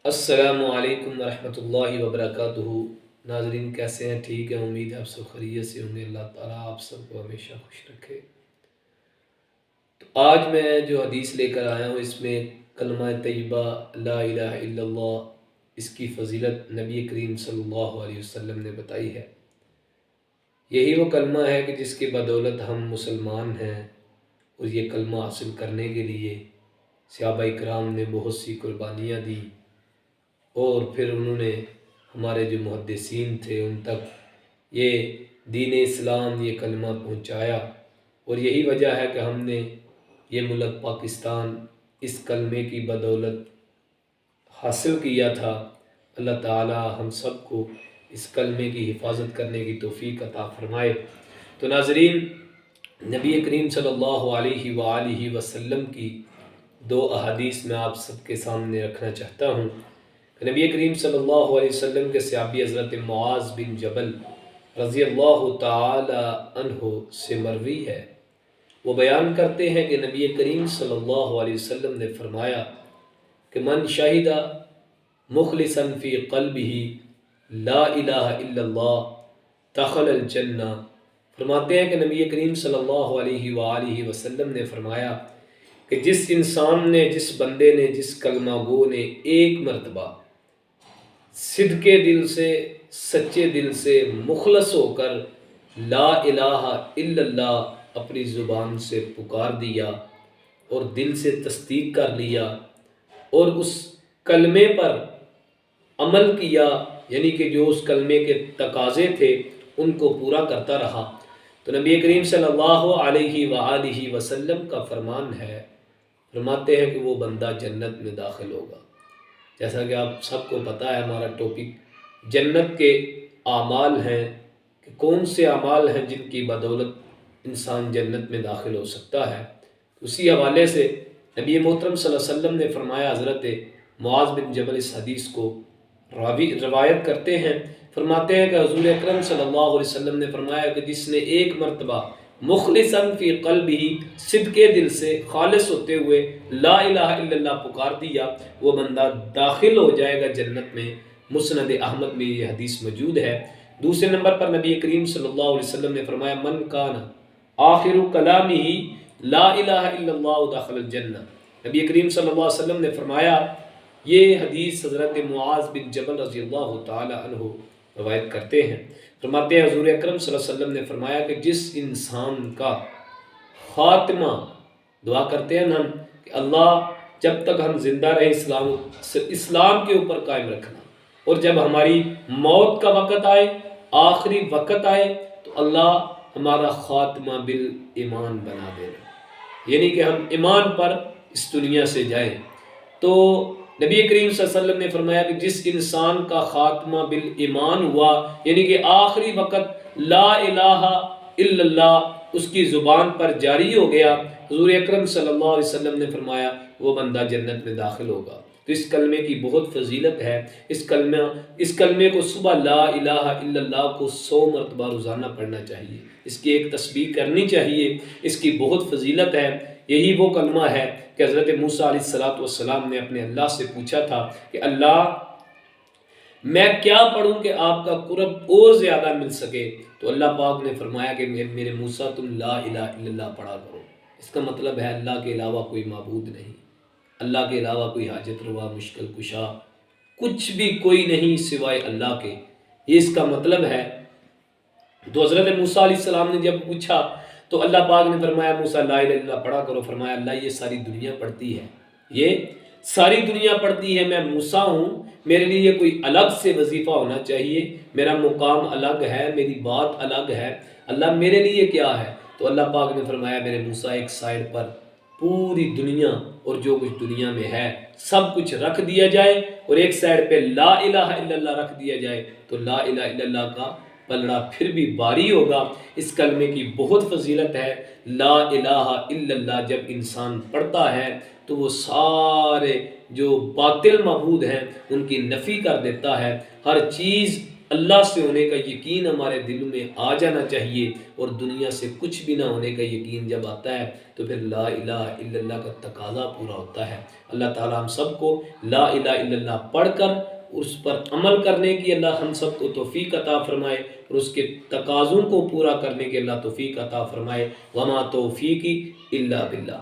السلام علیکم ورحمۃ اللہ وبرکاتہ۔ ناظرین کیسے ہیں؟ ٹھیک ہے، امید ہے آپ سب خیریت سے ہوں گے۔ اللہ تعالیٰ آپ سب کو ہمیشہ خوش رکھے۔ تو آج میں جو حدیث لے کر آیا ہوں، اس میں کلمہ طیبہ لا الہ الا اللہ، اس کی فضیلت نبی کریم صلی اللہ علیہ وسلم نے بتائی ہے۔ یہی وہ کلمہ ہے کہ جس کی بدولت ہم مسلمان ہیں، اور یہ کلمہ حاصل کرنے کے لیے صحابہ کرام نے بہت سی قربانیاں دی، اور پھر انہوں نے ہمارے جو محدثین تھے ان تک یہ دین اسلام، یہ کلمہ پہنچایا۔ اور یہی وجہ ہے کہ ہم نے یہ ملک پاکستان اس کلمے کی بدولت حاصل کیا تھا۔ اللہ تعالی ہم سب کو اس کلمے کی حفاظت کرنے کی توفیق عطا فرمائے۔ تو ناظرین، نبی کریم صلی اللہ علیہ وآلہ وسلم کی دو احادیث میں آپ سب کے سامنے رکھنا چاہتا ہوں۔ نبی کریم صلی اللہ علیہ وسلم کے صحابی حضرت معاذ بن جبل رضی اللہ تعالی عنہ سے مروی ہے، وہ بیان کرتے ہیں کہ نبی کریم صلی اللہ علیہ وسلم نے فرمایا کہ من شہد مخلصا فی قلبہ لا الہ الا اللہ دخل الجنہ۔ فرماتے ہیں کہ نبی کریم صلی اللہ علیہ وآلہ وسلم نے فرمایا کہ جس انسان نے، جس بندے نے، جس کلمہ گو نے ایک مرتبہ صدقے دل سے، سچے دل سے، مخلص ہو کر لا الہ الا اللہ اپنی زبان سے پکار دیا اور دل سے تصدیق کر لیا اور اس کلمے پر عمل کیا، یعنی کہ جو اس کلمے کے تقاضے تھے ان کو پورا کرتا رہا، تو نبی کریم صلی اللہ علیہ وآلہ وسلم کا فرمان ہے، فرماتے ہیں کہ وہ بندہ جنت میں داخل ہوگا۔ جیسا کہ آپ سب کو پتہ ہے، ہمارا ٹاپک جنت کے اعمال ہیں کہ کون سے اعمال ہیں جن کی بدولت انسان جنت میں داخل ہو سکتا ہے۔ اسی حوالے سے نبی محترم صلی اللہ علیہ وسلم نے فرمایا، حضرت معاذ بن جبل اس حدیث کو روایت کرتے ہیں، فرماتے ہیں کہ حضور اکرم صلی اللہ علیہ وسلم نے فرمایا کہ جس نے ایک مرتبہ مخلصا فی قلبہ، صدقے دل سے، خالص ہوتے ہوئے لا الہ الا اللہ پکار دیا، وہ بندہ داخل ہو جائے گا جنت میں۔ مسند احمد میں یہ حدیث موجود ہے۔ دوسرے نمبر پر نبی کریم صلی اللہ علیہ وسلم نے فرمایا من کان آخر کلامہ لا الہ الا اللہ دخل الجنہ۔ نبی کریم صلی اللہ علیہ وسلم نے فرمایا، یہ حدیث حضرت معاذ بن جبل رضی اللہ تعالی عنہ روایت کرتے ہیں، فرماتے ہیں حضور اکرم صلی اللہ علیہ وسلم نے فرمایا کہ جس انسان کا خاتمہ، دعا کرتے ہیں ہم کہ اللہ جب تک ہم زندہ رہے اسلام کے اوپر قائم رکھنا، اور جب ہماری موت کا وقت آئے، آخری وقت آئے، تو اللہ ہمارا خاتمہ بالایمان بنا دینا، یعنی کہ ہم ایمان پر اس دنیا سے جائیں۔ تو نبی کریم صلی اللہ علیہ وسلم نے فرمایا کہ جس انسان کا خاتمہ بالایمان ہوا، یعنی کہ آخری وقت لا الہ الا اللہ اس کی زبان پر جاری ہو گیا، حضور اکرم صلی اللہ علیہ وسلم نے فرمایا وہ بندہ جنت میں داخل ہوگا۔ تو اس کلمے کی بہت فضیلت ہے۔ اس کلمے کو صبح لا الہ الا اللہ کو 100 مرتبہ روزانہ پڑھنا چاہیے، اس کی ایک تسبیح کرنی چاہیے، اس کی بہت فضیلت ہے۔ یہی وہ کلمہ ہے کہ حضرت موسیٰ علیہ السلام نے اپنے اللہ سے پوچھا تھا کہ اللہ میں کیا پڑھوں کہ آپ کا قرب اور زیادہ مل سکے، تو اللہ پاک نے فرمایا کہ میرے موسیٰ تم لا الہ الا اللہ پڑھا کرو۔ اس کا مطلب ہے اللہ کے علاوہ کوئی معبود نہیں، اللہ کے علاوہ کوئی حاجت روا، مشکل کشا، کچھ بھی کوئی نہیں سوائے اللہ کے، یہ اس کا مطلب ہے۔ تو حضرت موسیٰ علیہ السلام نے جب پوچھا تو اللہ پاک نے فرمایا موسیٰ لا الہ الا اللہ پڑھا کرو۔ فرمایا اللہ یہ ساری دنیا پڑھتی ہے، یہ ساری دنیا پڑھتی ہے، میں موسیٰ ہوں، میرے لیے کوئی الگ سے وظیفہ ہونا چاہیے، میرا مقام الگ ہے، میری بات الگ ہے، اللہ میرے لیے کیا ہے؟ تو اللہ پاک نے فرمایا میرے موسیٰ ایک سائڈ پر پوری دنیا اور جو کچھ دنیا میں ہے سب کچھ رکھ دیا جائے، اور ایک سائڈ پہ لا الہ الا اللہ رکھ دیا جائے، تو لا الہ الا اللہ کا پلڑا پھر بھی باری ہوگا۔ اس کلمے کی بہت فضیلت ہے۔ لا الہ الا اللہ جب انسان پڑھتا ہے تو وہ سارے جو باطل معبود ہیں ان کی نفی کر دیتا ہے، ہر چیز اللہ سے ہونے کا یقین ہمارے دل میں آ جانا چاہیے، اور دنیا سے کچھ بھی نہ ہونے کا یقین جب آتا ہے تو پھر لا الہ الا اللہ کا تقاضا پورا ہوتا ہے۔ اللہ تعالی ہم سب کو لا الہ الا اللہ پڑھ کر اس پر عمل کرنے کی اللہ ہم سب کو توفیق عطا فرمائے، اور اس کے تقاضوں کو پورا کرنے کے اللہ توفیق عطا فرمائے۔ وما توفیقی الا باللہ۔